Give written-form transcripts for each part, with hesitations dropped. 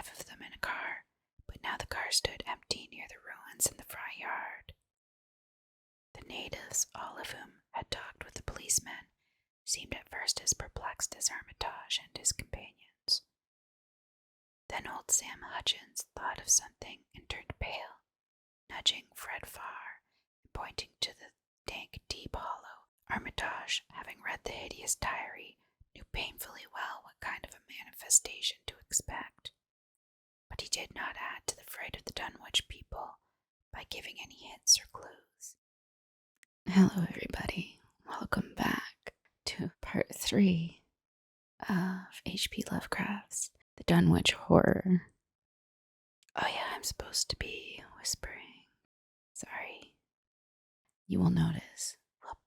5 of them in a car, but now the car stood empty near the ruins in the front yard. The natives, all of whom had talked with the policemen, seemed at first as perplexed as Armitage and his companions. Then old Sam Hutchins thought of something and turned pale, nudging Fred Farr and pointing to the dank, deep hollow. Armitage, having read the hideous diary, knew painfully well what kind of a manifestation to expect, but he did not add to the fright of the Dunwich people by giving any hints or clues. Hello, everybody. Welcome back to part 3 of HP Lovecraft's The Dunwich Horror. Oh yeah, I'm supposed to be whispering. Sorry. You will notice. Whoop,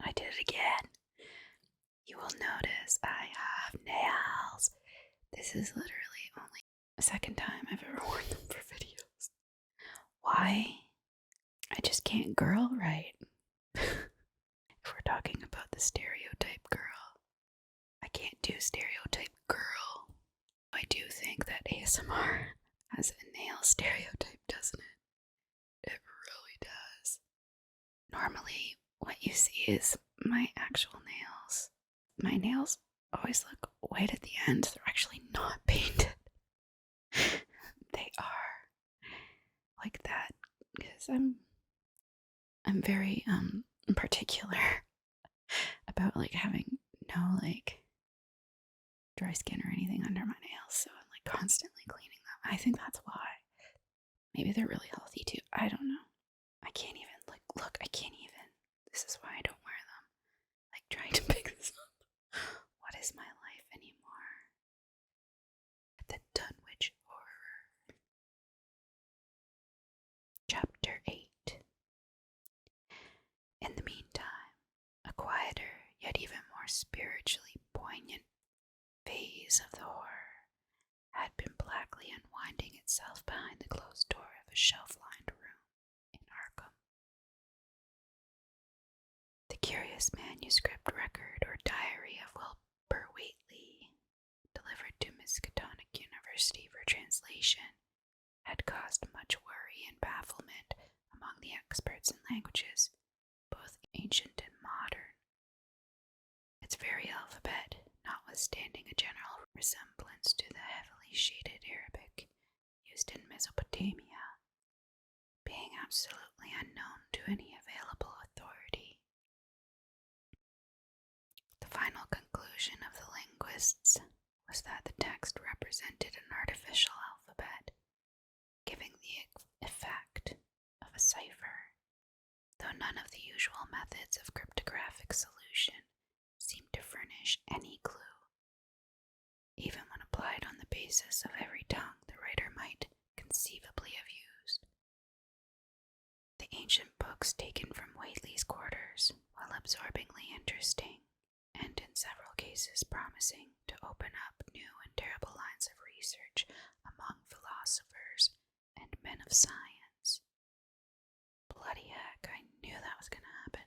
I did it again. You will notice I have nails. This is literally only the second time I've ever worn them for videos. Why? I just can't girl right. If we're talking about the stereotype girl, I can't do stereotype girl. I do think that ASMR has a nail stereotype, doesn't it? It really does. Normally, what you see is my actual nails. My nails always look white at the end. They're actually not painted. They are like that because I'm very particular about like having no like dry skin or anything under my nails, so I'm like constantly cleaning them. I think that's why. Maybe they're really healthy too. I don't know. I can't even look, I can't even. This is why I don't wear them. Like trying to pick this up. What is my life anymore? The Dunwich Horror. Chapter 8. In the meantime, a quieter, yet even more spiritually poignant phase of the horror had been blackly unwinding itself behind the closed door of a shelf-lined room in Arkham. The curious manuscript record or diary of Wilbur Whately, delivered to Miskatonic University for translation, had caused much worry and bafflement among the experts in languages, both ancient and modern. Its very alphabet, notwithstanding a general resemblance to the heavily shaded Arabic used in Mesopotamia, being absolutely unknown to any available authority. The final conclusion of the linguists was that the text represented an artificial alphabet, giving the effect of a cipher, though none of the usual methods of cryptographic solution seemed to furnish any clue, even when applied on the basis of every tongue the writer might conceivably have used. The ancient books taken from Whately's quarters, while absorbingly interesting, and in several cases promising to open up new and terrible lines of research among philosophers and men of science. Bloody heck, I knew that was going to happen.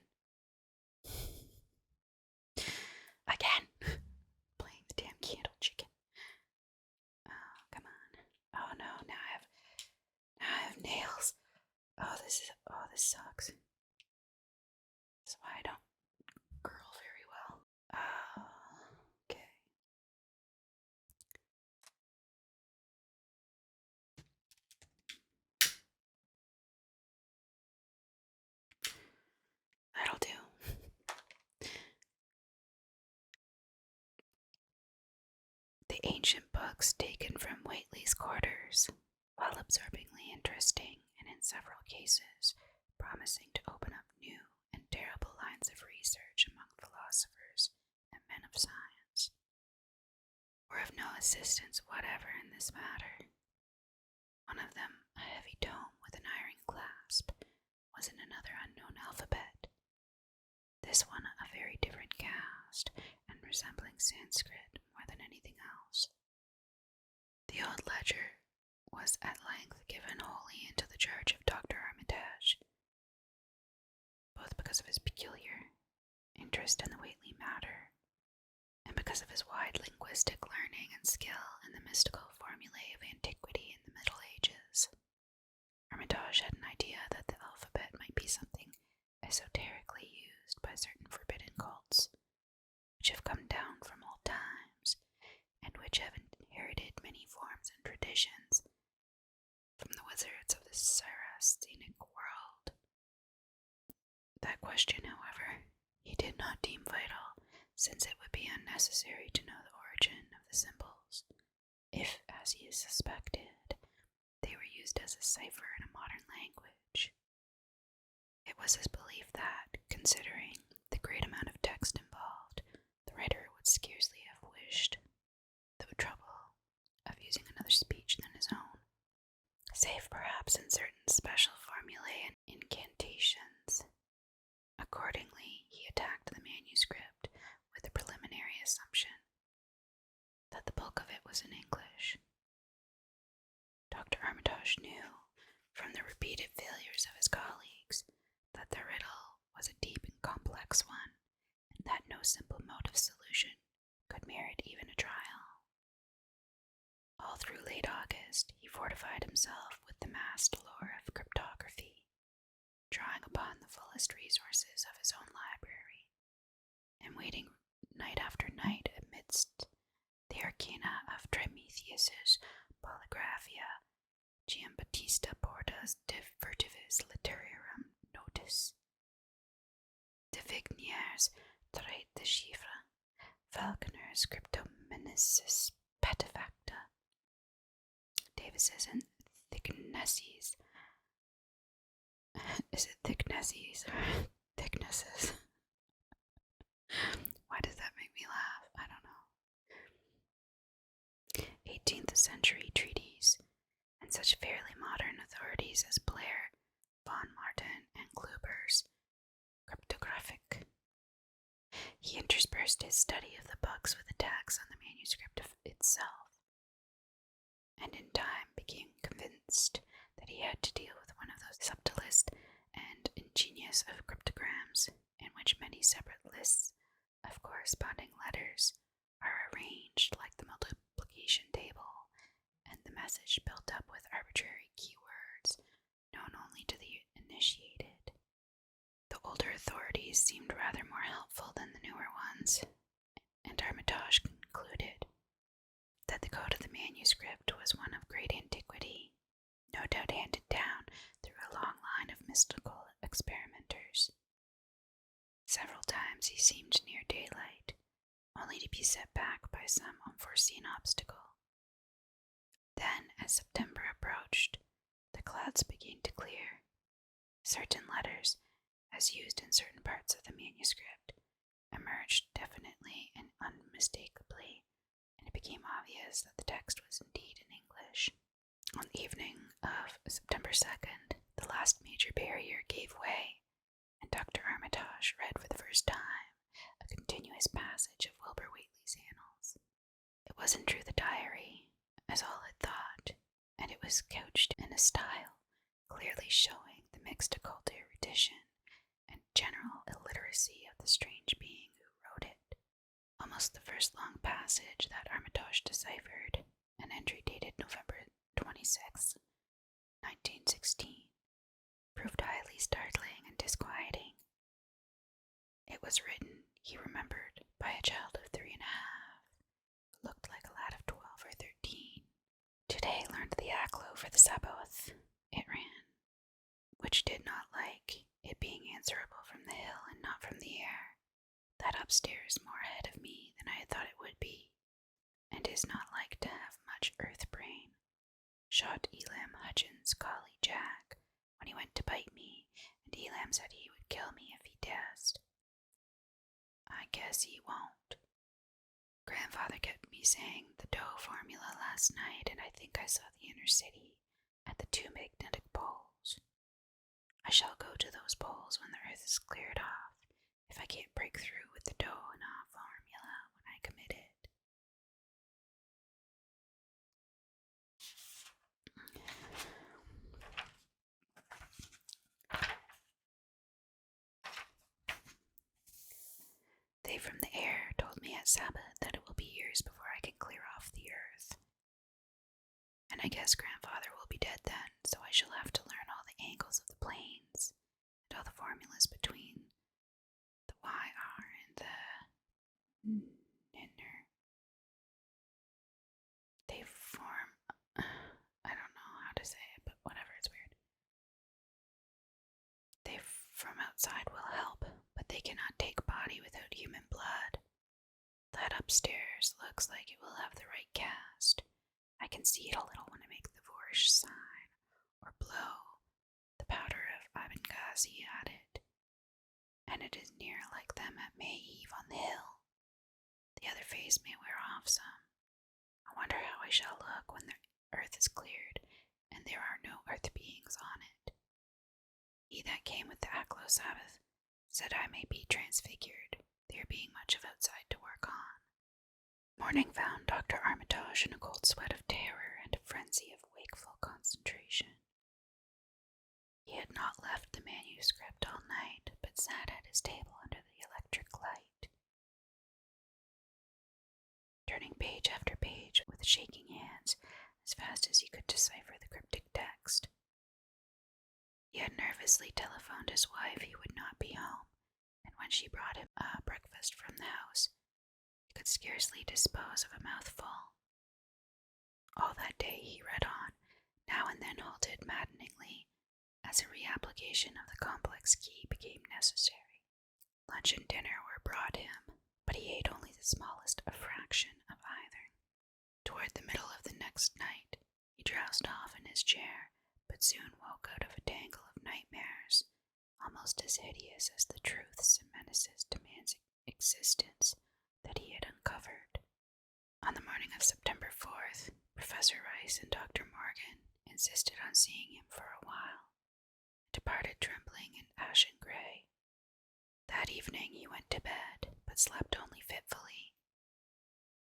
Again! Playing the damn candle chicken. Oh, come on. Oh no, now I have nails. Oh, this sucks. That's why I don't girl very well. Okay. That'll do. The ancient books taken from Whately's quarters, while absorbingly interesting and in several cases promising to open up new and terrible lines of research among philosophers and men of science, were of no assistance whatever in this matter. One of them, a heavy tome with an iron clasp, was in another unknown alphabet. This one a very different cast, and resembling Sanskrit more than anything else. The old ledger was at length given wholly into the charge of Dr. Armitage, both because of his peculiar interest in the Whately matter, and because of his wide linguistic learning and skill in the mystical formulae of antiquity. by certain forbidden cults, which have come down from old times, and which have inherited many forms and traditions from the wizards of the Saracenic world. That question, however, he did not deem vital, since it would be unnecessary to know the origin of the symbols, if, as he suspected, they were used as a cipher in a modern language. It was his belief that, considering the great amount of text involved, the writer would scarcely have wished the trouble of using another speech than his own, save perhaps in certain special formulae and incantations. Accordingly, he attacked the manuscript with the preliminary assumption that the bulk of it was in English. Dr. Armitage knew, from the repeated failures of his colleagues, that the riddle was a deep and complex one, and that no simple mode of solution could merit even a trial. All through late August, he fortified himself with the massed lore of cryptography, drawing upon the fullest resources of his own library, and waiting night after night amidst the arcana of Prometheus's Polygraphia, Giambattista Porta's De Virtuvis Literarum Notis, De Vignier's Trait de Chiffre, Falconer's Cryptomenesis Petefacta, Davis's and Thicknesses. Is it Thicknesses or Thicknesses? Why does that make me laugh? I don't know. 18th century treaties, and such fairly modern authorities as Blair, von Martin, and Kluber's Cryptographic. He interspersed his study of the books with attacks on the manuscript itself, and in time became convinced that he had to deal with one of those subtlest and ingenious of cryptograms, in which many separate lists of corresponding letters are arranged like the multiplication table, and the message built up with arbitrary keywords known only to the initiated. The older authorities seemed rather more helpful than the newer ones, and Armitage concluded that the code of the manuscript was one of great antiquity, no doubt handed down through a long line of mystical experimenters. Several times he seemed near daylight, only to be set back by some unforeseen obstacle. Then, as September approached, the clouds began to clear. Certain letters, as used in certain parts of the manuscript, emerged definitely and unmistakably, and it became obvious that the text was indeed in English. On the evening of September 2nd, the last major barrier gave way, and Dr. Armitage read for the first time a continuous passage of Wilbur Whately's annals. It was in truth a diary, as all had thought, and it was couched in a style clearly showing the mixed occult erudition and general illiteracy of the strange being who wrote it. Almost the first long passage that Armitage deciphered, an entry dated November 26, 1916, proved highly startling and disquieting. It was written, he remembered, by a child of 3 1/2, who looked like a lad of 12 or 13. Today learned the Aklo for the Sabbath, it ran, which did not like it being answerable from the hill and not from the air. That upstairs more ahead of me than I had thought it would be, and is not like to have much earth brain. Shot Elam Hutchins' collie Jack when he went to bite me, and Elam said he would kill me if he dared. I guess he won't. Grandfather kept me saying the dough formula last night, and I think I saw the inner city at the 2 magnetic poles. I shall go to those poles when the earth is cleared off, if I can't break through with the dough and off formula when I commit it. They from the air told me at Sabbath that it will be years before I can clear off the earth. And I guess grandfather will be dead then, so I shall have to learn all the angles of the planes, and all the formulas between the YR in the inner. They form, I don't know how to say it, but whatever, it's weird. They from outside will help, but they cannot take body without human blood. That upstairs looks like it will have the right cast. I can see it a little when I make the Vorish sign, or blow the powder of Abengazi at it, and it is near like them at May Eve on the hill. The other face may wear off some. I wonder how I shall look when the earth is cleared, and there are no earth beings on it. He that came with the Aklo Sabbath said I may be transfigured, there being much of outside to work on. Morning found Dr. Armitage in a cold sweat of terror and a frenzy of wakeful concentration. He had not left the manuscript all night, but sat at his table under the electric light, turning page after page with shaking hands as fast as he could decipher the cryptic text. He had nervously telephoned his wife he would not be home, and when she brought him a breakfast from the house, he could scarcely dispose of a mouthful. All that day he read on, now and then halted maddeningly, as a reapplication of the complex key became necessary. Lunch and dinner were brought him, but he ate only the smallest fraction of either. Toward the middle of the next night, he drowsed off in his chair, but soon woke out of a tangle of nightmares, almost as hideous as the truths and menaces to man's existence that he had uncovered. On the morning of September 4th, Professor Rice and Dr. Morgan insisted on seeing him for a while, and departed trembling and ashen gray. That evening he went to bed, but slept only fitfully.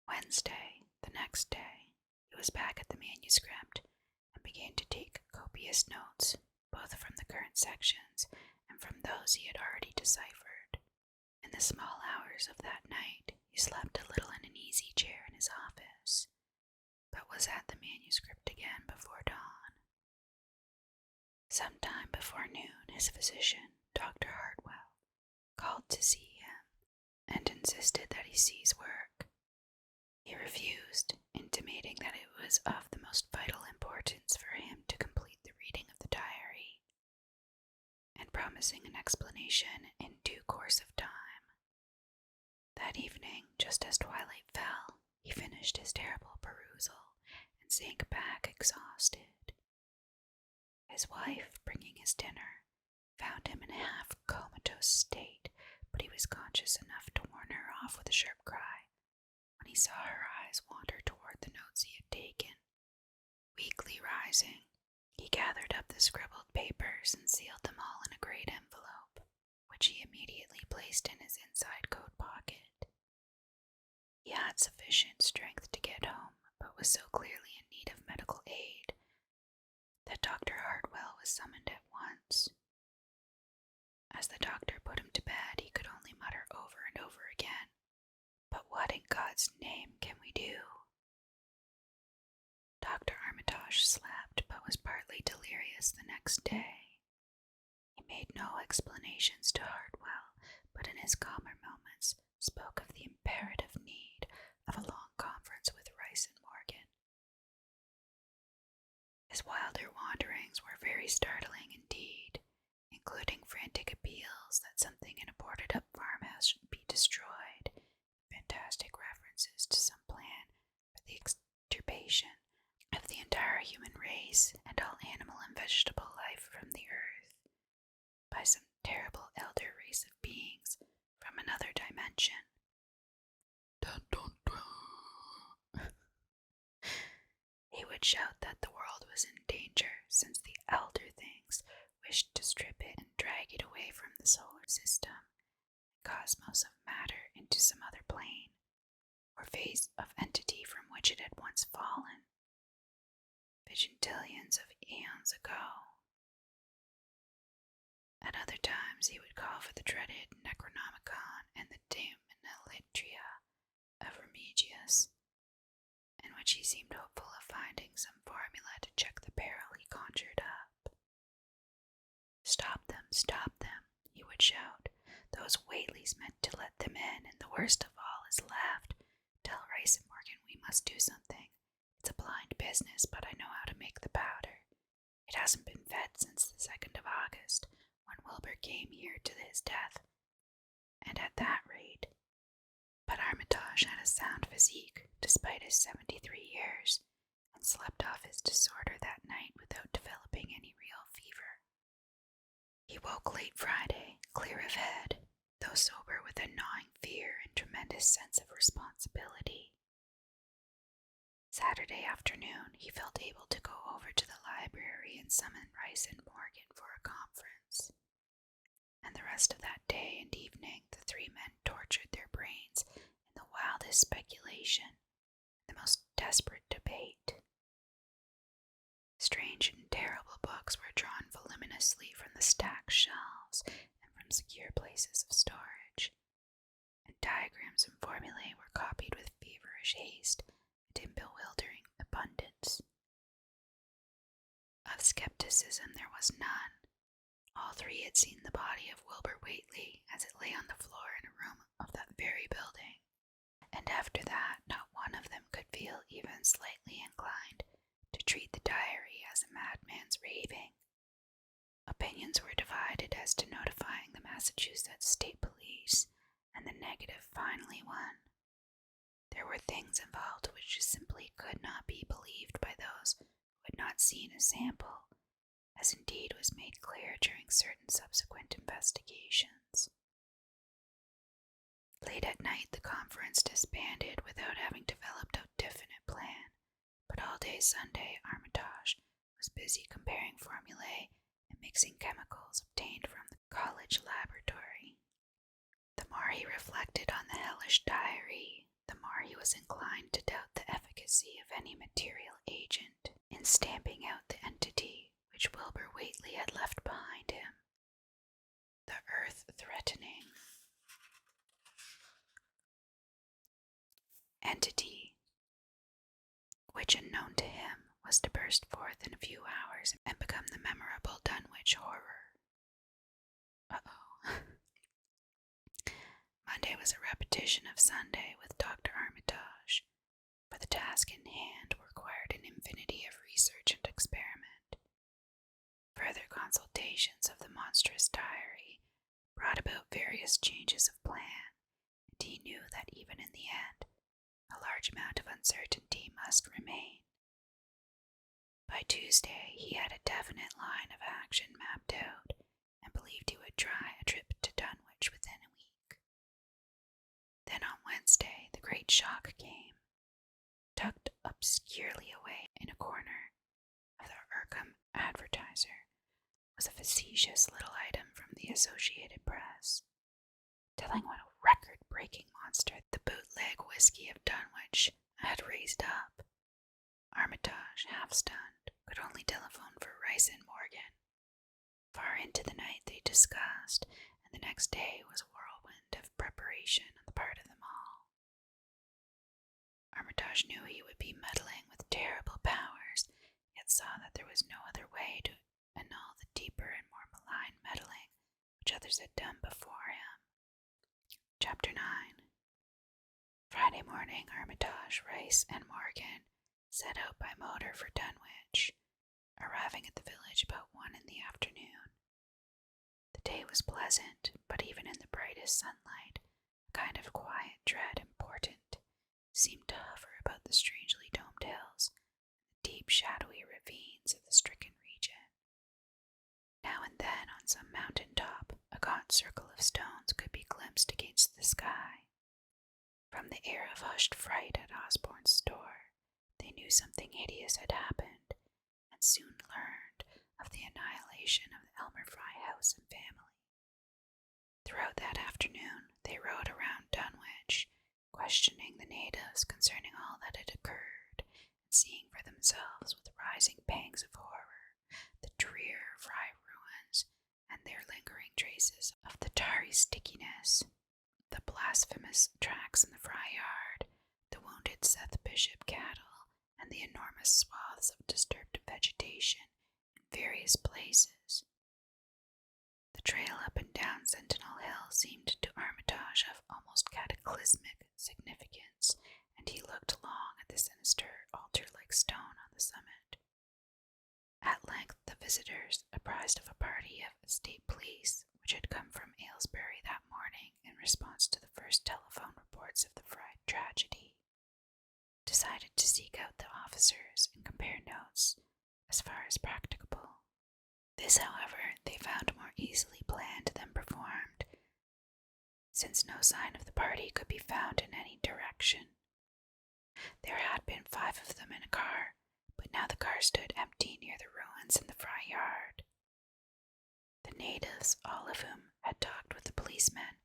Wednesday, the next day, he was back at the manuscript, and began to take copious notes, both from the current sections and from those he had already deciphered. In the small hours of that night, he slept a little in an easy chair in his office, but was at the manuscript again before dawn. Some time before noon, his physician, Dr. Hartwell, called to see him, and insisted that he cease work. He refused, intimating that it was of the most vital importance for him to complete the reading of the diary, and promising an explanation in due course of time. That evening, just as twilight fell, he finished his terrible perusal and sank back exhausted. His wife, bringing his dinner, found him in a half-comatose state, but he was conscious enough to warn her off with a sharp cry when he saw her eyes wander toward the notes he had taken. Weakly rising, he gathered up the scribbled papers and sealed them all in a great envelope, which he immediately placed in his inside coat pocket. He had sufficient strength to get home, but was so clearly in need of medical aid that Dr. Hartwell was summoned at once. As the doctor put him to bed, he could only mutter over and over again, "But what in God's name can we do?" Dr. Armitage slept, but was partly delirious the next day. He made no explanations to Hartwell, but in his calmer moments spoke of the imperative need of a long conference with Rice and Morgan. His wilder wanderings were very startling indeed, including frantic appeals that something in a boarded-up farmhouse should be destroyed, fantastic references to some plan for the extirpation of the entire human race and all animal and vegetable life from the earth by some terrible elder race of beings from another dimension. Dun, dun, dun. He would shout that the world was in danger, since the elder things wished to strip it and drag it away from the solar system and cosmos of matter into some other plane, or phase of entity from which it had once fallen, vigintillions of eons ago. At other times he would call for the dreaded Necronomicon and the Daemonalitria of Remigius, in which he seemed hopeful of finding some formula to check the peril he conjured up. Stop them, he would shout. Those suppose Whately's meant to let them in, and the worst of all is left. Tell Rice and Morgan we must do something. It's a blind business, but I know how to make the powder. It hasn't been fed since the 2nd of August, when Wilbur came here to his death, and at that rate. But Armitage had a sound physique, despite his 73 years, and slept off his disorder that night without developing any real fever. He woke late Friday, clear of head, though sober with a gnawing fear and tremendous sense of responsibility. Saturday afternoon, he felt able to go over to the library and summon Rice and Morgan for a conference. And the rest of that day and evening, the three men tortured their brains in the wildest speculation, the most desperate debate. Strange and terrible books were drawn voluminously from the stacked shelves and from secure places of storage, and diagrams and formulae were copied with feverish haste and in bewildering abundance. Of skepticism there was none. All three had seen the body of Wilbur Whately as it lay on the floor in a room of that very building, and after that not one of them could feel even slightly inclined to treat the diary as a madman's raving. Opinions were divided as to notifying the Massachusetts State Police, and the negative finally won. There were things involved which simply could not be believed by those who had not seen a sample, as indeed was made clear during certain subsequent investigations. Late at night the conference disbanded without having developed a definite plan, but all day Sunday Armitage was busy comparing formulae and mixing chemicals obtained from the college laboratory. The more he reflected on the hellish diary, the more he was inclined to doubt the efficacy of any material agent in stamping out the entity which Wilbur Whately had left behind him. The earth-threatening entity, which, unknown to him, was to burst forth in a few hours and become the memorable Dunwich Horror. Monday was a repetition of Sunday with Dr. Armitage, for the task in hand required an infinity of research and experiment. Further consultations of the monstrous diary brought about various changes of plan, and he knew that even in the end, a large amount of uncertainty must remain. By Tuesday, he had a definite line of action mapped out, and believed he would try a trip to Dunwich within a week. Then on Wednesday, the great shock came. Tucked obscurely away in a corner of the Arkham Advertiser was a facetious little item from the Associated Press, telling what a record-breaking monster the bootleg whiskey of Dunwich had raised up. Armitage, half-stunned, could only telephone for Rice and Morgan. Far into the night they discussed, and the next day was a whirlwind of preparation on the part of them all. Armitage knew he would be meddling with terrible powers, yet saw that there was no other way to annul the deeper and more malign meddling which others had done before him. Chapter 9. Friday morning, Armitage, Rice, and Morgan set out by motor for Dunwich, arriving at the village about 1 in the afternoon. The day was pleasant, but even in the brightest sunlight, a kind of quiet dread and portent seemed to hover about the strangely domed hills and the deep shadowy ravines of the stricken region. Now and then on some mountain top, a gaunt circle of stones could be glimpsed against the sky. From the air of hushed fright at Osborne's store, they knew something hideous had happened, and soon learned of the annihilation of the Elmer Fry house and family. Throughout that afternoon, they rode around Dunwich, questioning the natives concerning all that had occurred, and seeing for themselves with rising pangs of horror the drear Fry ruins and their lingering traces of the tarry stickiness, the blasphemous tracks in the Fry yard, the wounded Seth Bishop cattle, and the enormous swaths of disturbed vegetation in various places. The trail up and down Sentinel Hill seemed to Armitage of almost cataclysmic significance, and he looked long at the sinister altar-like stone on the summit. At length the visitors, apprised of a party of state police which had come from Aylesbury that morning in response to the first telephone reports of the Fried tragedy, decided to seek out the officers and compare notes as far as practicable. This, however, they found more easily planned than performed, since no sign of the party could be found in any direction. There had been 5 of them in a car, but now the car stood empty near the ruins in the Fry yard. The natives, all of whom had talked with the policemen,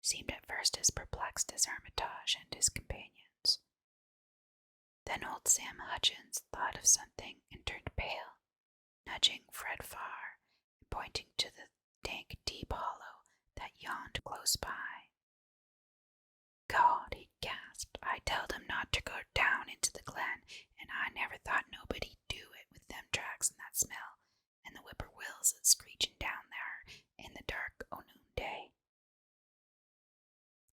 seemed at first as perplexed as Armitage and his companions. Then old Sam Hutchins thought of something and turned pale, nudging Fred Farr and pointing to the dank, deep hollow that yawned close by. "God," he gasped, "I telled him not to go down into the glen, and I never thought nobody'd do it with them tracks and that smell, and the whippoorwills a screeching down there in the dark o' noonday."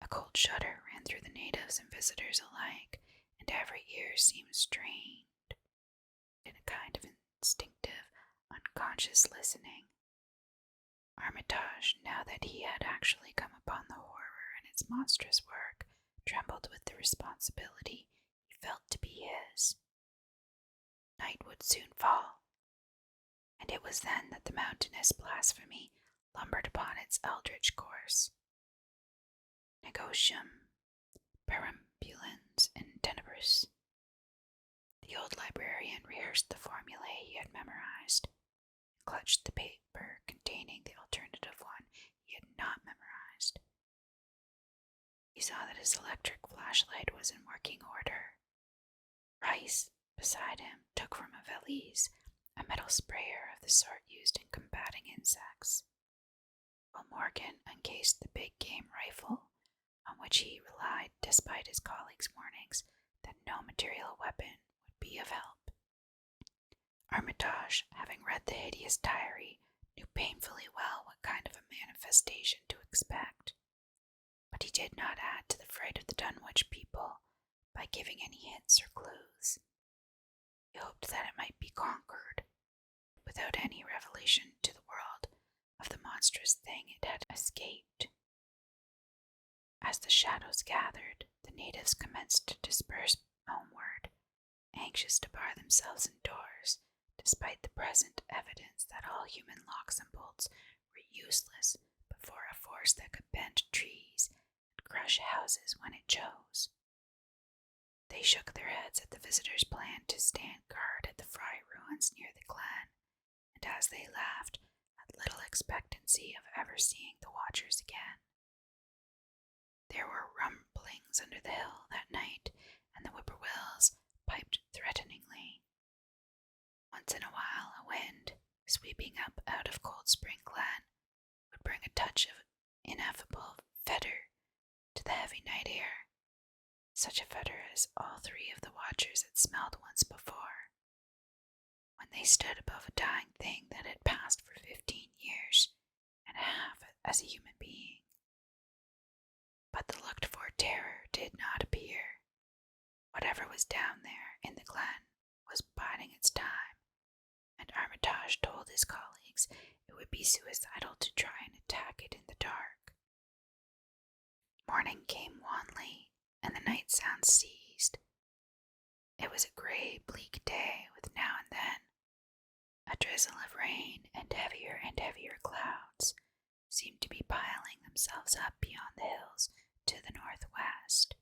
A cold shudder ran through the natives and visitors alike, and every ear seemed strained in a kind of instinctive, unconscious listening. Armitage, now that he had actually come upon the horror and its monstrous work, trembled with the responsibility he felt to be his. Night would soon fall, and it was then that the mountainous blasphemy lumbered upon its eldritch course. Negocium perambulans in tenebris. The old librarian rehearsed the formulae he had memorized, and clutched the paper containing the alternative one he had not memorized. He saw that his electric flashlight was in working order. Rice, beside him, took from a valise a metal sprayer of the sort used in combating insects, while Morgan uncased the big game rifle on which he relied despite his colleagues' warnings that no material weapon would be of help. Armitage, having read the hideous diary, knew painfully well what kind of a manifestation to expect, but he did not add to the fright of the Dunwich people by giving any hints or clues. He hoped that it might be conquered, without any revelation to the world of the monstrous thing it had escaped. As the shadows gathered, the natives commenced to disperse homeward, anxious to bar themselves indoors, despite the present evidence that all human locks and bolts were useless before a force that could bend trees and crush houses when it chose. They shook their heads at the visitors' plan to stand guard at the Fry ruins near the glen, and as they laughed, had little expectancy of ever seeing the watchers again. There were rumblings under the hill that night, and the whippoorwills piped threateningly. Once in a while a wind, sweeping up out of Cold Spring Glen, would bring a touch of ineffable fetor to the heavy night air, such a fetor as all 3 of the watchers had smelled once before, when they stood above a dying thing that had passed for 15 years and a half as a human being. But the looked-for terror did not appear. Whatever was down there in the glen was biding its time, and Armitage told his colleagues it would be suicidal to try and attack it in the dark. Morning came wanly, and the night sounds ceased. It was a grey, bleak day, with now and then a drizzle of rain, and heavier clouds seemed to be piling themselves up beyond the hills to the northwest.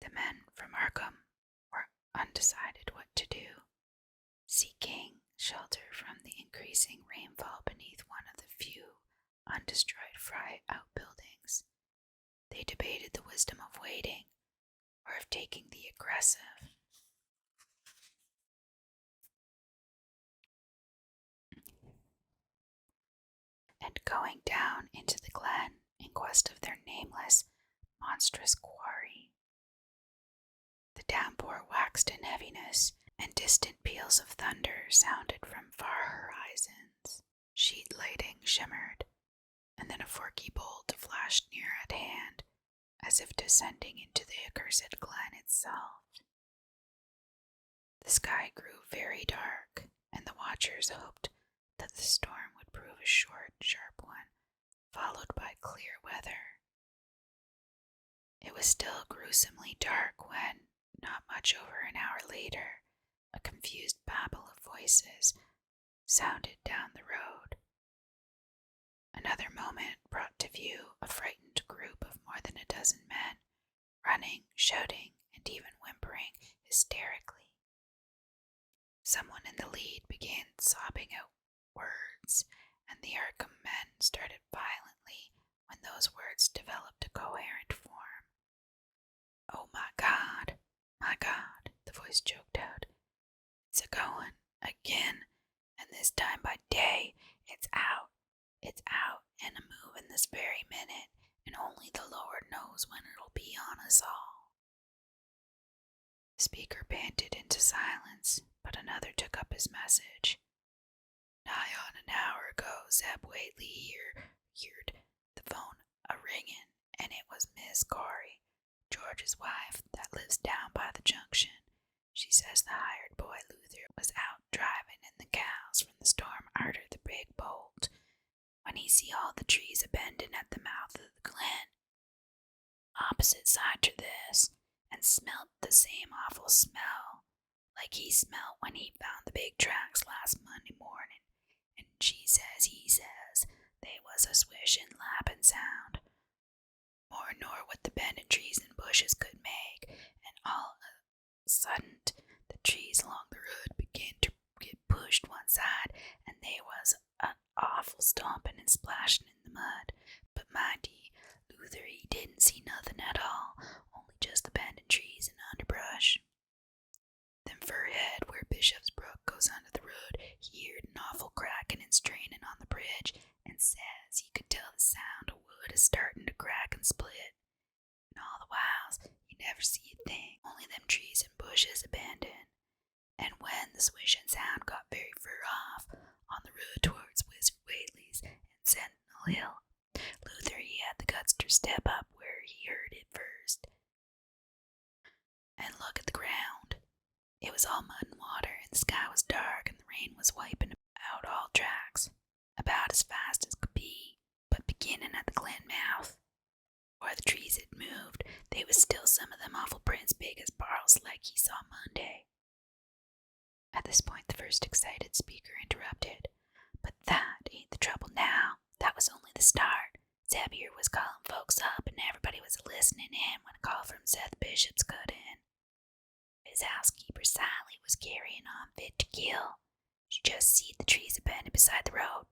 The men from Arkham were undecided what to do, seeking shelter from the increasing rainfall beneath one of the few undestroyed Fry outbuildings. They debated the wisdom of waiting or of taking the aggressive. And going down into the glen in quest of their nameless, monstrous quarry. The downpour waxed in heaviness, and distant peals of thunder sounded from far horizons. sheet lighting shimmered, and then a forky bolt flashed near at hand, as if descending into the accursed glen itself. The sky grew very dark, and the watchers hoped that the storm would prove a short, sharp one, followed by clear weather. It was still gruesomely dark when, not much over an hour later, a confused babble of voices sounded down the road. Another moment brought to view a frightened group of more than a dozen men, running, shouting, and even whimpering hysterically. Someone in the lead began sobbing out words, and the Arkham men started violently when those words developed a coherent form. "Oh my God, the voice choked out. "It's a-goin' again, and this time by day. It's out and a-movin' this very minute, and only the Lord knows when it'll be on us all." The speaker panted into silence, but another took up his message. "Nigh on an hour ago, Zeb Whately heard the phone a-ringin', and it was Miss Corey, George's wife, that lives down by the junction. She says the hired boy Luther was out driving in the cows from the storm arter the big bolt, when he see all the trees a-bending at the mouth of the glen, opposite side to this, and smelt the same awful smell, like he smelt when he found the big tracks last Monday morning, and he says, they was a swishin' lappin' sound, more nor what the bending trees and bushes could make, and all of a sudden the trees along the road began to get pushed one side, and there was an awful stomping and splashing in the mud, but mind ye, Luther he didn't see nothing at all, only just the bending trees and underbrush. Then fur ahead, where Bishop's Brook goes under the road, he heard an awful cracking and straining on the bridge, and says he could tell the sound of wood is starting to crack and split. And all the whiles, you never see a thing, only them trees and bushes abandoned. And when the swishing sound got very far off, on the road towards Wizard Whately's and Sentinel Hill, Luther he had the guts to step up where he heard it first, and look at the ground. It was all mud and water, and the sky was dark, and the rain was wiping out all tracks, about as fast as could be, but beginning at the glen mouth. Where the trees had moved, they was still some of them awful prints big as barrels like he saw Monday." At this point the first excited speaker interrupted. "But that ain't the trouble now. That was only the start. Zeb here was calling folks up, and everybody was listening in when a call from Seth Bishop's cut in. His housekeeper Sally was carrying on fit to kill. She just seed the trees abandoned beside the road,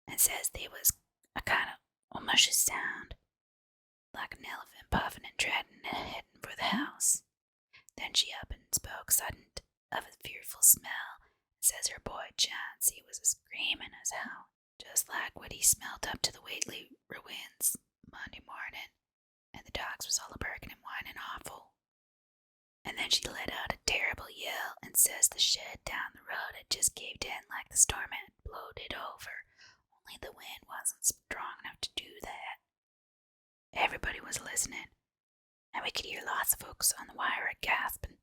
and says they was a kind of mushy sound, like an elephant puffing and treading and heading for the house. Then she up and spoke sudden of a fearful smell, and says her boy Chauncey was a-screaming as how, just like what he smelt up to the Whately ruins Monday morning, and the dogs was all a-barking and whining awful. And then she let out a terrible yell, and says the shed down the road had just caved in like the storm had blowed it over, only the wind wasn't strong enough to do that. Everybody was listening, and we could hear lots of folks on the wire a-gasping.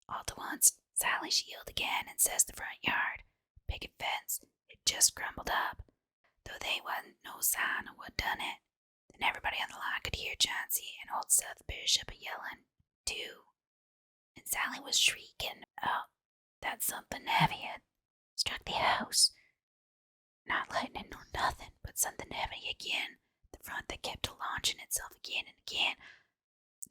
All to once, Sally she yelled again, and says the front yard, picket fence, had just crumbled up, though they wasn't no sign of what done it. Then everybody on the line could hear Chauncey and old Seth Bishop a-yelling, too. And Sally was shrieking out that something heavy had struck the house. Not lightning nor nothing, but something heavy again, the front that kept a-launching itself again and again,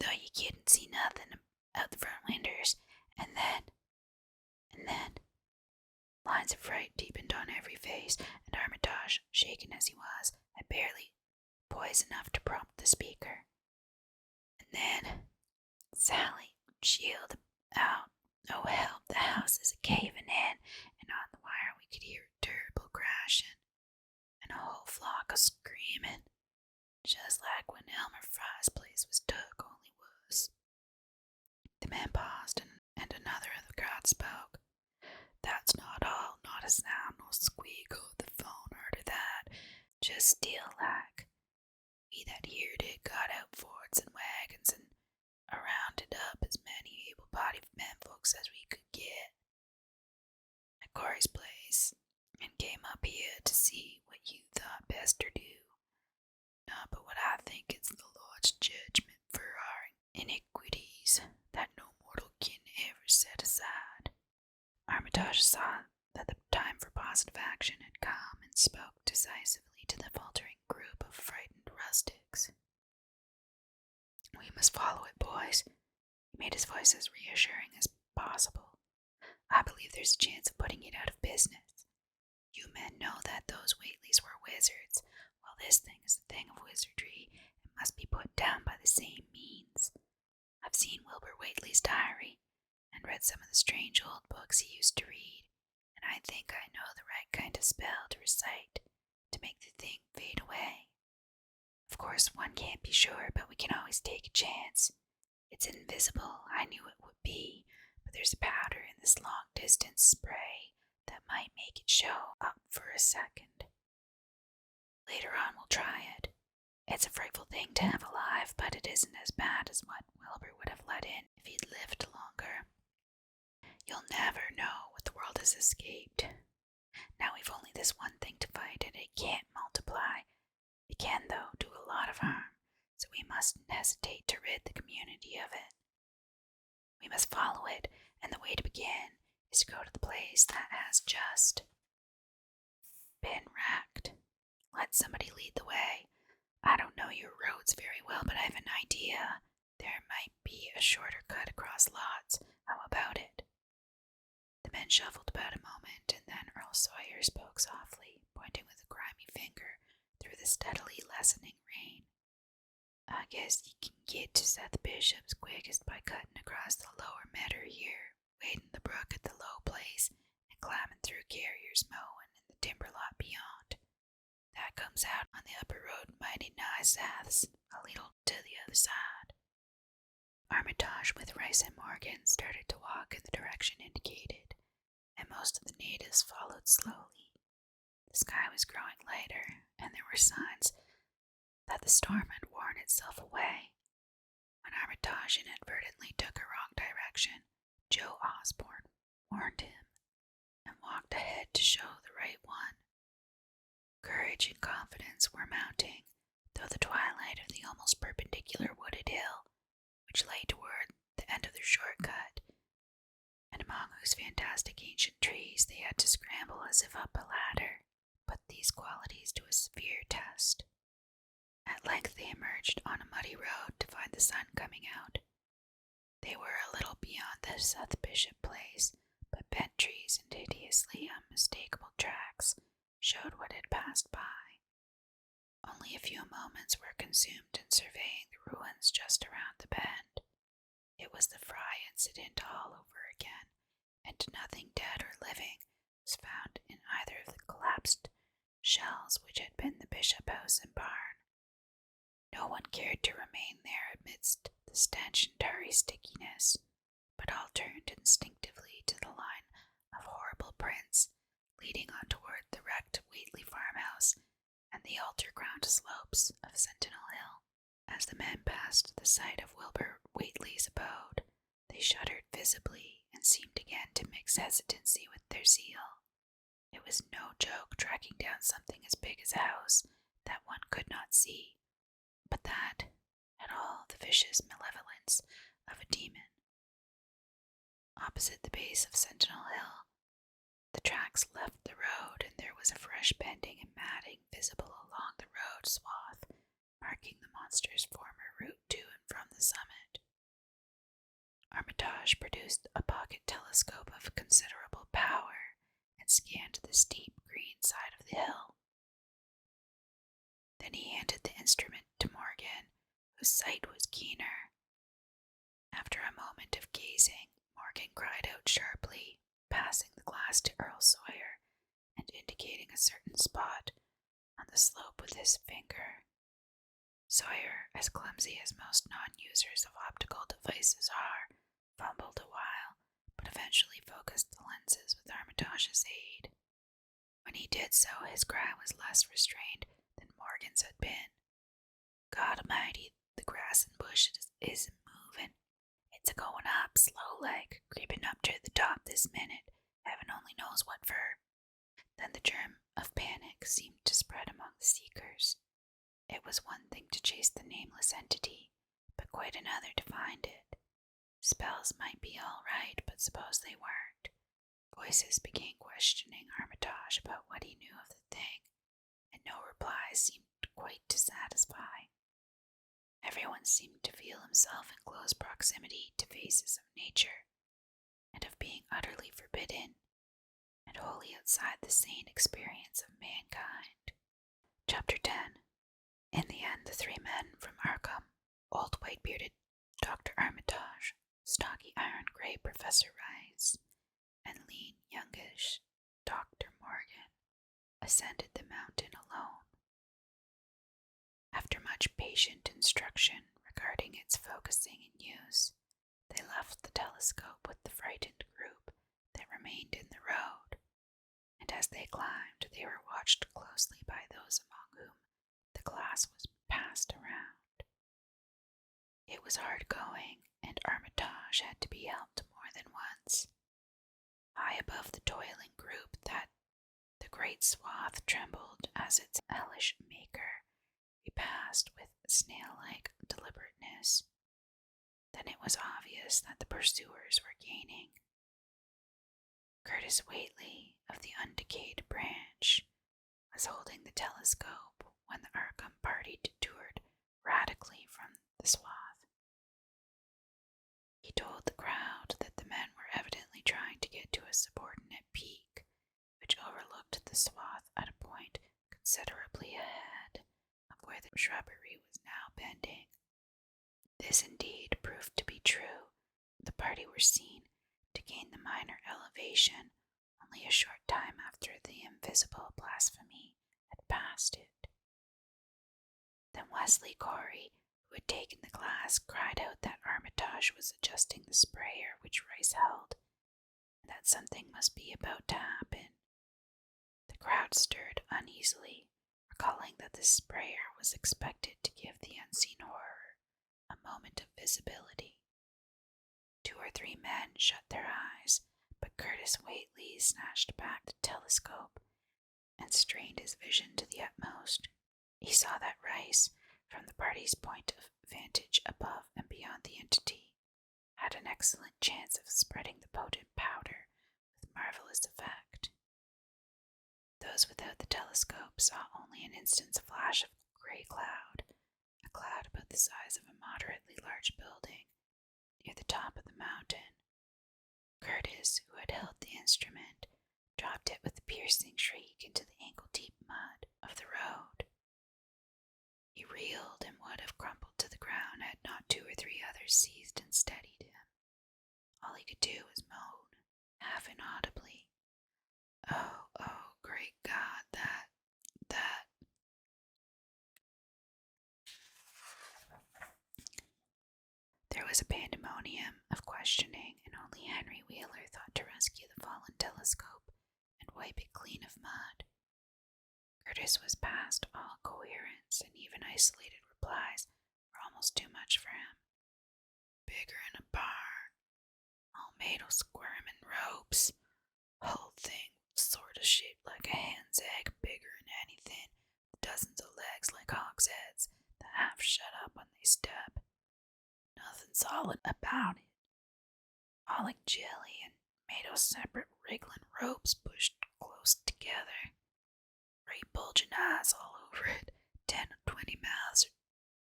though you couldn't see nothing out the front winders. And then, lines of fright deepened on every face, and Armitage, shaken as he was, had barely poise enough to prompt the speaker. And then, Sally, she yelled out, 'Oh help, the house is a-caving in,' and on the wire we could hear a terrible crashing, and a whole flock a-screaming, just like when Elmer Fry's place was took, only was." The man paused, and another of the crowd spoke. "That's not all, not a sound nor squeak o' the phone steel like. We that heerd it got out forts and wagons and rounded up as many able-bodied menfolks as we could get at Corey's place, and came up here to see what you thought best to do. Not but what I think it's the Lord's judgment for our iniquities that no mortal can ever set aside. Armitage saw that the time for positive action had come and spoke decisively to the faltering group of frightened rustics. We must follow it, boys. He made his voice as reassuring as possible. I believe there's a chance of putting it out of business. You men know that those Whateleys were wizards. Well, this thing is a thing of wizardry and must be put down by the same means. I've seen Wilbur Whately's diary and read some of the strange old books he used to read, and I think I know the right kind of spell to recite to make the thing fade away. Of course, one can't be sure, but we can always take a chance. It's invisible, I knew it would be, but there's a powder in this long-distance spray that might make it show up for a second. Later on we'll try it. It's a frightful thing to have alive, but it isn't as bad as what Wilbur would have let in if he'd lived longer. You'll never know what the world has escaped. Now we've only this one thing to fight, and it can't multiply. It can, though, do a lot of harm, so we mustn't hesitate to rid the community of it. We must follow it, and the way to begin is to go to the place that has just been wrecked. Let somebody lead the way. I don't know your roads very well, but I have an idea. There might be a shorter cut across lots. How about it? The men shuffled about a moment, and then Earl Sawyer spoke softly, pointing with a grimy finger through the steadily lessening rain. I guess you can get to Seth Bishop's quickest by cutting across the lower meadow here, wading the brook at the low place, and climbing through Carrier's Mow and in the timber lot beyond. That comes out on the upper road mighty nigh souths, a little to the other side. Armitage with Rice and Morgan started to walk in the direction indicated, and most of the natives followed slowly. The sky was growing lighter, and there were signs that the storm had worn itself away. When Armitage inadvertently took a wrong direction, Joe Osborne warned him and walked ahead to show the right one. Courage and confidence were mounting, though the twilight of the almost perpendicular wooded hill, which lay toward the end of their shortcut, and among whose fantastic ancient trees they had to scramble as if up a ladder, put these qualities to a severe test. At length they emerged on a muddy road to find the sun coming out. They were a little beyond the Seth Bishop place, but bent trees and hideously unmistakable tracks showed what had passed by. Only a few moments were consumed in surveying the ruins just around the bend. It was the Fry incident all over again, and nothing dead or living was found in either of the collapsed shells which had been the Bishop house and barn. No one cared to remain there amidst the stench and tarry stickiness, but all turned instinctively to the line of horrible prints leading on toward the wrecked Whately farmhouse and the altar-crowned slopes of Sentinel Hill. As the men passed the site of Wilbur Whately's abode, they shuddered visibly and seemed again to mix hesitancy with their zeal. It was no joke tracking down something as big as a house that one could not see, but that had all the vicious malevolence of a demon. Opposite the base of Sentinel Hill, the tracks left the road, and there was a fresh bending and matting visible along the road swath, marking the monster's former route to and from the summit. Armitage produced a pocket telescope of considerable power and scanned the steep green side of the hill. Then he handed the instrument to Morgan, whose sight was keener. After a moment of gazing, Morgan cried out sharply, passing the glass to Earl Sawyer and indicating a certain spot on the slope with his finger. Sawyer, as clumsy as most non-users of optical devices are, fumbled a while, but eventually focused the lenses with Armitage's aid. When he did so, his cry was less restrained than Morgan's had been. God Almighty, the grass and bushes isn't moving. It's a-going up, slow-like, creeping up to the top this minute. Heaven only knows what for. Then the germ of panic seemed to spread among the seekers. It was one thing to chase the nameless entity, but quite another to find it. Spells might be all right, but suppose they weren't. Voices began questioning Armitage about what he knew of the thing, and no replies seemed quite to satisfy. Everyone seemed to feel himself in close proximity to phases of nature, and of being utterly forbidden, and wholly outside the sane experience of mankind. Chapter 10. In the end, the three men from Arkham, old white-bearded Dr. Armitage, stocky iron-gray Professor Rice, and lean, youngish Dr. Morgan, ascended the mountain alone. After much patient instruction regarding its focusing and use, they left the telescope with the frightened group that remained in the road, and as they climbed, they were watched closely by those among whom the glass was passed around. It was hard going, and Armitage had to be helped more than once. High above the toiling group, that the great swath trembled as its hellish maker repassed with snail-like deliberateness. Then it was obvious that the pursuers were gaining. Curtis Whately, of the undecayed branch, was holding the telescope when the Arkham party detoured radically from the swath. He told the crowd that the men were evidently trying to get to a subordinate peak, which overlooked the swath at a point considerably ahead of where the shrubbery was now bending. This indeed proved to be true. The party were seen to gain the minor elevation only a short time after the invisible blasphemy had passed it. Then Wesley Corey, who had taken the glass, cried out that Armitage was adjusting the sprayer which Rice held, and that something must be about to happen. The crowd stirred uneasily, recalling that the sprayer was expected to give the unseen horror a moment of visibility. 2 or 3 men shut their eyes, but Curtis Whately snatched back the telescope and strained his vision to the utmost. He saw that Rice, from the party's point of vantage above and beyond the entity, had an excellent chance of spreading the potent powder with marvelous effect. Those without the telescope saw only an instant's flash of gray cloud, a cloud about the size of a moderately large building, near the top of the mountain. Curtis, who had held the instrument, dropped it with a piercing shriek into the ankle-deep mud of the road. He reeled and would have crumpled to the ground had not 2 or 3 others seized and steadied him. All he could do was moan, half inaudibly, "Oh, oh, great God, that. There was a pandemonium of questioning, and only Henry Wheeler thought to rescue the fallen telescope and wipe it clean of mud. Curtis was past all coherence, and even isolated replies were almost too much for him. "Bigger'n a barn, all made o' squirmin' ropes, whole thing sorta shaped like a hen's egg, bigger'n anything, with dozens of legs like hogsheads that half shut up when they step. Nothing solid about it. All like jelly and made o' separate wriggling ropes pushed close together. Great bulging eyes all over it, 10 or 20 mouths or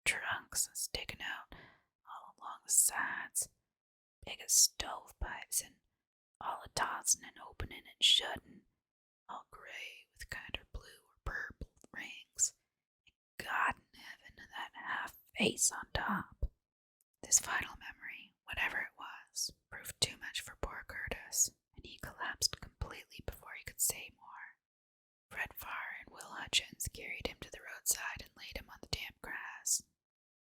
trunks sticking out all along the sides, big as stovepipes, and all a-tossing and opening and shutting, all gray with kinder blue or purple rings, and God in heaven, that half face on top." This final memory, whatever it was, proved too much for poor Curtis, and he collapsed completely before he could say more. Fred Farr and Will Hutchins carried him to the roadside and laid him on the damp grass.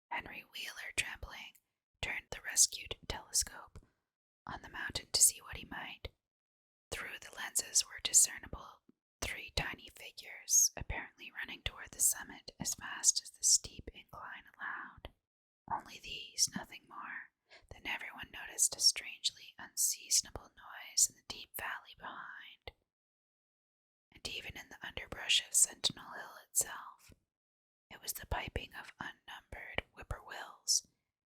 Henry Wheeler, trembling, turned the rescued telescope on the mountain to see what he might. Through the lenses were discernible 3 tiny figures figures, apparently running toward the summit as fast as the steep incline allowed. Only these, nothing more. Then everyone noticed a strangely unseasonable noise in the deep valley behind, and even in the underbrush of Sentinel Hill itself. It was the piping of unnumbered whippoorwills,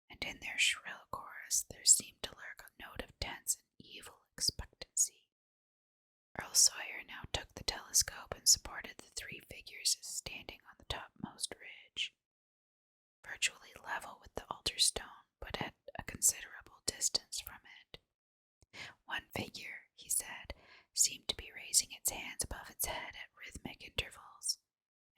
and in their shrill chorus there seemed to lurk a note of tense and evil expectancy. Earl Sawyer now took the telescope and supported the three figures standing on the topmost ridge, virtually level with the altar stone, but at a considerable distance from it. One figure, he said, seemed to be raising its hands above its head at rhythmic intervals,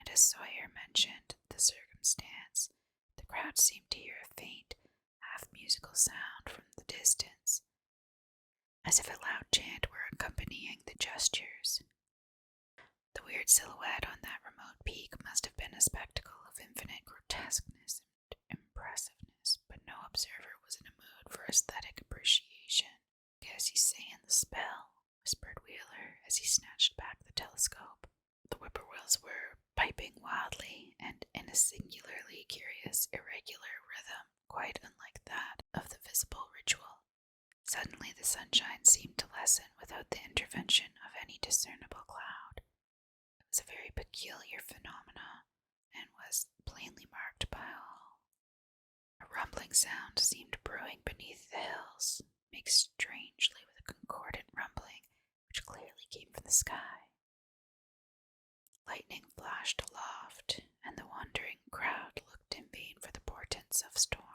and as Sawyer mentioned the circumstance, the crowd seemed to hear a faint, half-musical sound from the distance, as if a loud chant were accompanying the gestures. The weird silhouette on that remote peak must have been a spectacle of infinite grotesqueness and impressiveness, but no observer was in a mood for aesthetic appreciation. "Guess he's saying the spell," whispered Wheeler as he snatched back the telescope. The whippoorwills were piping wildly and in a singularly curious, irregular rhythm, quite unlike that of the visible ritual. Suddenly the sunshine seemed to lessen without the intervention of any discernible cloud. It was a very peculiar phenomenon, and was plainly marked by all. A rumbling sound seemed brewing beneath the hills, mixed strangely with a concordant rumbling which clearly came from the sky. Lightning flashed aloft, and the wondering crowd looked in vain for the portents of storm.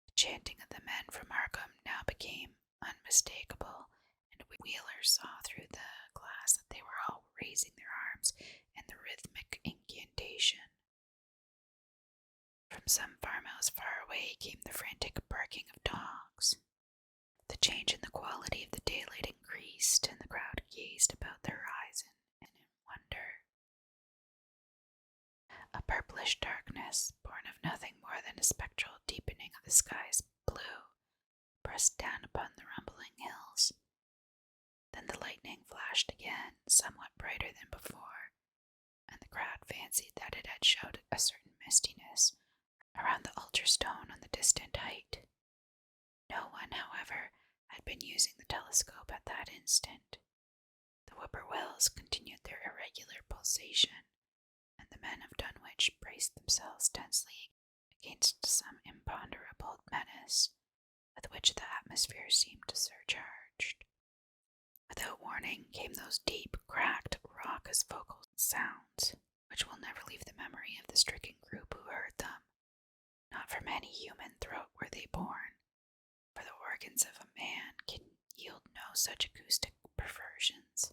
The chanting of the men from Markham now became unmistakable, and Wheeler saw through the glass that they were all raising their arms in the rhythmic incantation. From some farmhouse far away came the frantic barking of dogs. The change in the quality of the daylight increased, and the crowd gazed about the horizon in wonder. A purplish darkness, born of nothing more than a spectral deepening of the sky's blue, pressed down upon the rumbling hills. Then the lightning flashed again, somewhat brighter than before, and the crowd fancied that it had showed a certain mistiness around the altar stone on the distant height. No one, however, had been using the telescope at that instant. The whippoorwills continued their irregular pulsation, and the men of Dunwich braced themselves tensely against some imponderable menace with which the atmosphere seemed surcharged. Without warning came those deep, cracked, raucous vocal sounds, which will never leave the memory of the stricken group who heard them. Not from any human throat were they born, for the organs of a man can yield no such acoustic perversions.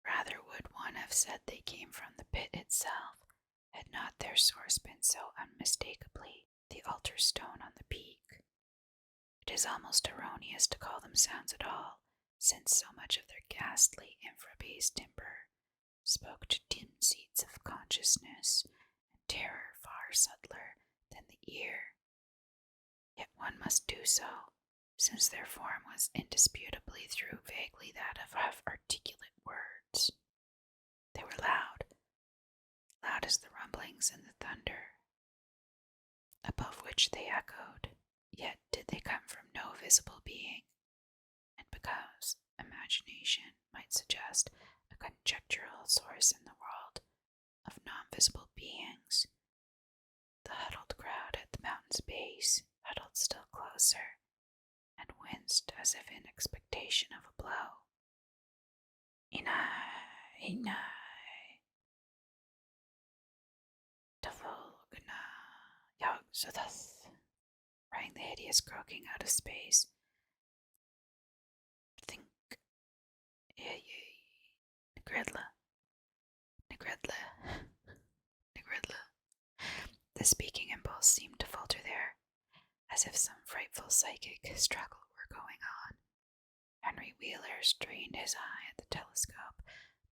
Rather would one have said they came from the pit itself, had not their source been so unmistakably the altar stone on the peak. It is almost erroneous to call them sounds at all, since so much of their ghastly infra-bass timbre spoke to dim seats of consciousness and terror far subtler than the ear. Yet one must do so, since their form was indisputably through vaguely that of half-articulate words. They were loud as the rumblings and the thunder, above which they echoed, yet did they come from no visible being, and because imagination might suggest a conjectural source in the world of non-visible beings, the huddled crowd at the mountain's base huddled still closer, and winced as if in expectation of a blow. Inai, Tavolgna, Yogzathas, rang the hideous croaking out of space. Think, Negredla. The speaking impulse seemed to falter there, as if some frightful psychic struggle were going on. Henry Wheeler strained his eye at the telescope,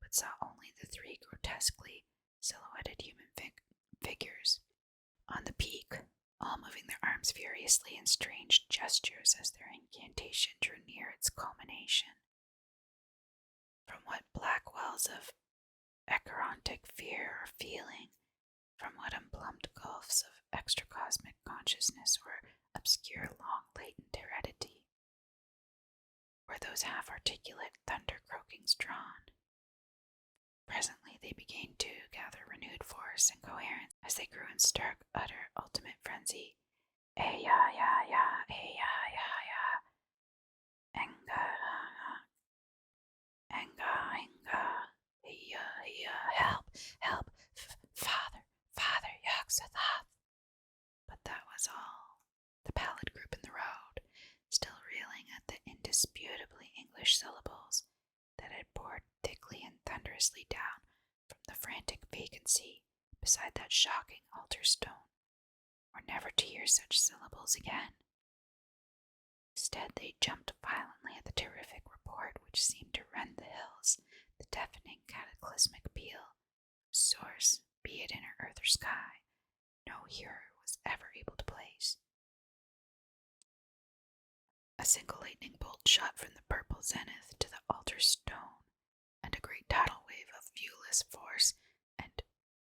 but saw only the three grotesquely silhouetted human figures on the peak, all moving their arms furiously in strange gestures as their incantation drew near its culmination. From what black wells of acherontic fear or feeling from what unplumbed gulfs of extracosmic consciousness or obscure long latent heredity were those half-articulate thunder-croakings drawn. Presently they began to gather renewed force and coherence as they grew in stark, utter, ultimate frenzy. Eh-ya-ya-ya, eh-ya-ya-ya, enga, enga, enga, eh-ya, help, help, father, father, Yog-Sothoth. But that was all. The pallid group in the road, still reeling at the indisputably English syllables that had poured thickly and thunderously down from the frantic vacancy beside that shocking altar stone, were never to hear such syllables again. Instead, they jumped violently at the terrific report which seemed to rend the hills, the deafening cataclysmic peal, whose source, be it in earth or sky, no hearer was ever able to place. A single lightning bolt shot from the purple zenith to the altar stone, and a great tidal wave of viewless force and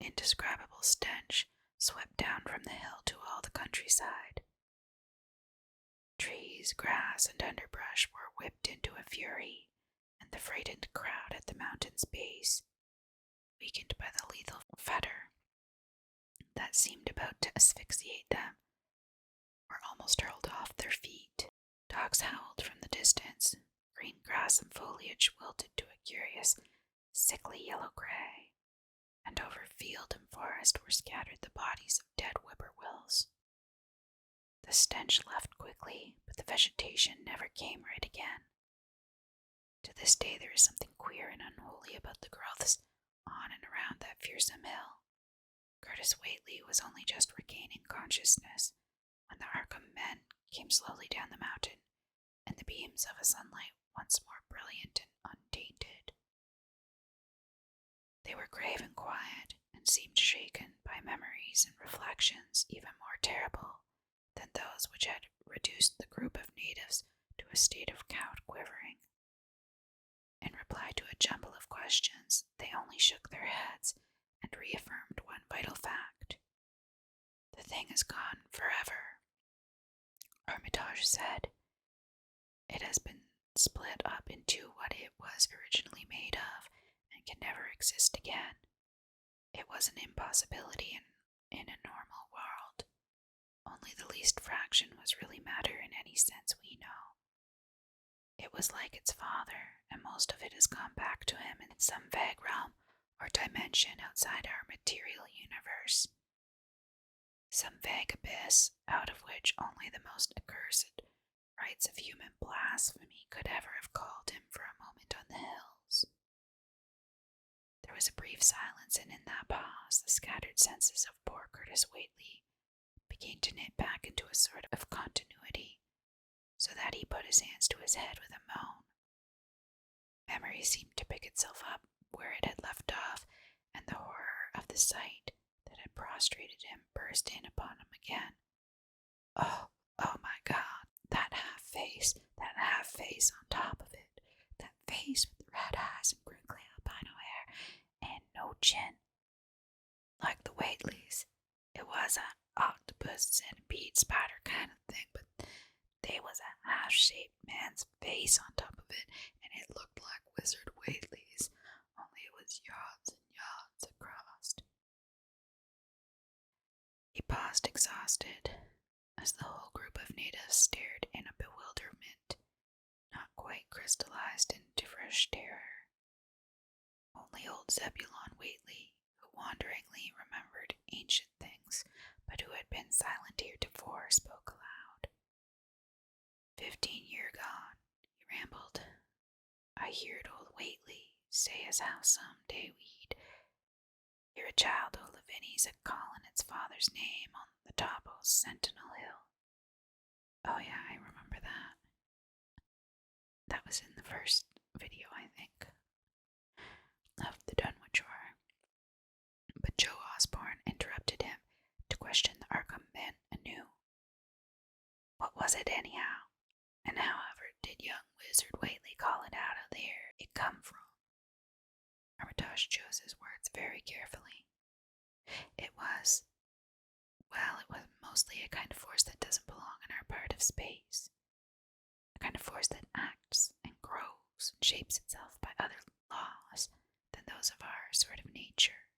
indescribable stench swept down from the hill to all the countryside. Trees, grass, and underbrush were whipped into a fury, and the frightened crowd at the mountain's base, weakened by the lethal fetter that seemed about to asphyxiate them, were almost hurled off their feet. Dogs howled from the distance. Green grass and foliage wilted to a curious, sickly yellow-gray, and over field and forest were scattered the bodies of dead whippoorwills. The stench left quickly, but the vegetation never came right again. To this day there is something queer and unholy about the growths on and around that fearsome hill. Curtis Whately was only just regaining consciousness when the Arkham men came slowly down the mountain, and the beams of a sunlight once more brilliant and untainted. They were grave and quiet, and seemed shaken by memories and reflections even more terrible than those which had reduced the group of natives to a state of cowed quivering. In reply to a jumble of questions, they only shook their heads and reaffirmed one vital fact. The thing is gone forever, Armitage said. It has been split up into what it was originally made of and can never exist again. It was an impossibility in a normal world. Only the least fraction was really matter in any sense we know. It was like its father, and most of it has gone back to him in some vague realm or dimension outside our material universe. Some vague abyss out of which only the most accursed rites of human blasphemy could ever have called him for a moment on the hills. There was a brief silence, and in that pause the scattered senses of poor Curtis Whately began to knit back into a sort of continuity, so that he put his hands to his head with a moan. Memory seemed to pick itself up where it had left off, and the horror of the sight that had prostrated him burst in upon him again. Oh my God, that half face on top of it, that face with the red eyes and crinkly albino hair, and no chin, like the Whateleys. It was an octopus, centipede, spider kind of thing, but there was a half-shaped man's face on top of it, and it looked like Wizard Whately's, only it was yards and yards across. He paused exhausted, as the whole group of natives stared in a bewilderment, not quite crystallized into fresh terror. Only old Zebulon Whately, who wanderingly remembered ancient things, but who had been silent heretofore, spoke aloud. 15 year gone, he rambled. I heard old Whately say as how some day we'd hear a child o' Lavinies a callin' its father's name on the top o' Sentinel Hill. Oh yeah, I remember that. That was in the first video, I think, of the Dunwich Horror. But Joe Osborne interrupted him to question the Arkham men anew. What was it anyhow? And however did young Wizard Whately call it out of there it come from? Armitage chose his words very carefully. It was mostly a kind of force that doesn't belong in our part of space. A kind of force that acts and grows and shapes itself by other laws than those of our sort of nature.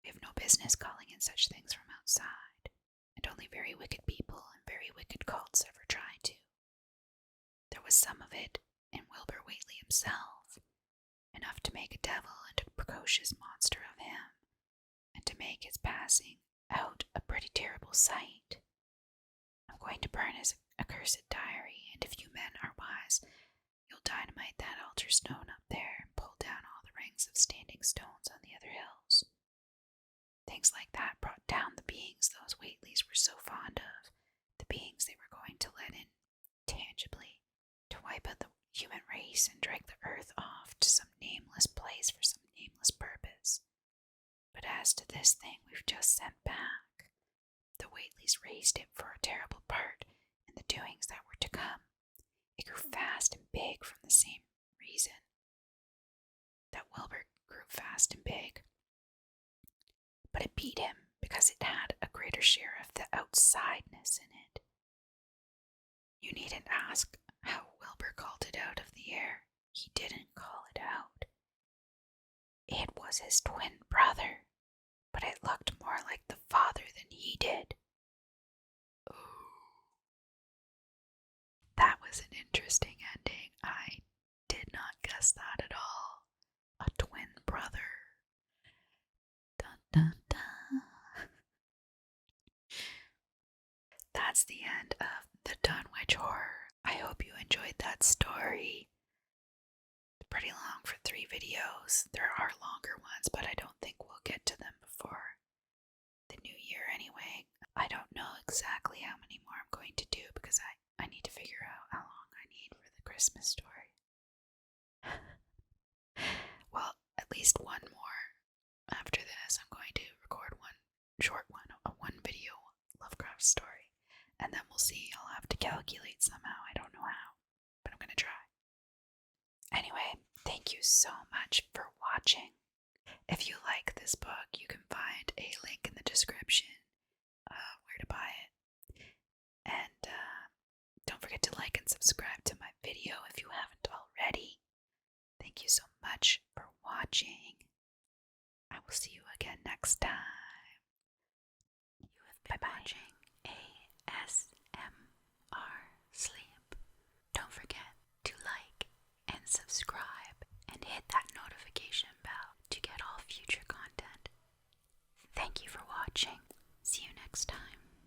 We have no business calling in such things from outside, and only very wicked people and very wicked cults ever try to. There was some of it in Wilbur Whately himself, enough to make a devil and a precocious monster of him, and to make his passing out a pretty terrible sight. I'm going to burn his accursed diary, and if you men are wise, you'll dynamite that altar stone up there and pull down all the rings of standing stones on the other hills. Things like that brought down the beings those Whateleys were so fond of, the beings they were going to let in tangibly, to wipe out the human race and drag the earth off to some nameless place for some nameless purpose. But as to this thing we've just sent back, the Whateleys raised it for a terrible part in the doings that were to come. It grew fast and big from the same reason that Wilbur grew fast and big. But it beat him because it had a greater share of the outsideness in it. You needn't ask how Wilbur called it out of the air. He didn't call it out. It was his twin brother, but it looked more like the father than he did. Ooh. That was an interesting ending. I did not guess that at all. A twin brother. Dun dun dun. That's the end of the Dunwich Horror. I hope you enjoyed that story. It's pretty long for 3 videos. There are longer ones, but I don't think we'll get to them before the new year anyway. I don't know exactly how many more I'm going to do because I need to figure out how long I need for the Christmas story. Well, at least one more. After this, I'm going to record one short one, a 1-video Lovecraft story, and then we'll see. I'll have to calculate somehow. I don't know how, but I'm going to try. Anyway, thank you so much for watching. If you like this book, you can find a link in the description where to buy it. And don't forget to like and subscribe to my video if you haven't already. Thank you so much for watching. I will see you again next time. You have been watching ASMR Sleep. Don't forget to like and subscribe and hit that notification bell to get all future content. Thank you for watching. See you next time.